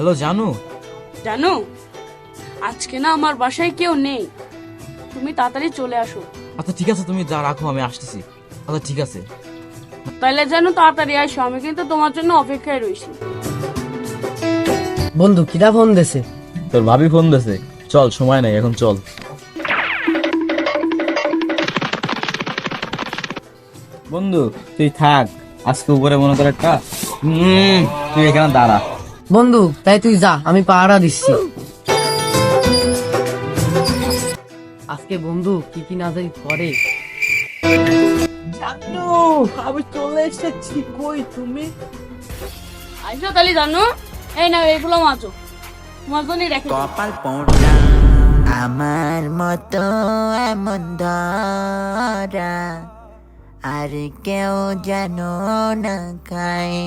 Hello জানু। জানো, আজকে না আমার বাসায় কেউ নেই, তুমি তাড়াতাড়ি চলে আসো। আচ্ছা ঠিক আছে, তুমি যা রাখো, আমি আসতেছি। আচ্ছা ঠিক আছে। তাইলে জানো তাড়াতাড়ি আসো, আমি কিন্তু তোমার জন্য অপেক্ষায় রয়েছি। বন্ধু কিরা ফোন দেছে? তোর ভাবি ফোন দিয়েছে, চল সময় নাই এখন, চল। বন্ধু তুই থাক, আজকে উপরে মনে কর একটা তুই এখানে দাঁড়া। বন্ধু তাই তুই যা, আমি পাহারা দিচ্ছি। আজকে বন্ধু কি কি না জানি করে। জানু, আমি চলে এসেছি, কই তুমি? আইসো তাহলে জানো, এই না এগুলো মাছো, তোমার জন্যই রেখে দিই। কপাল পোড়া আমার মতো এমন ধরা আর কেউ যেন না খায়।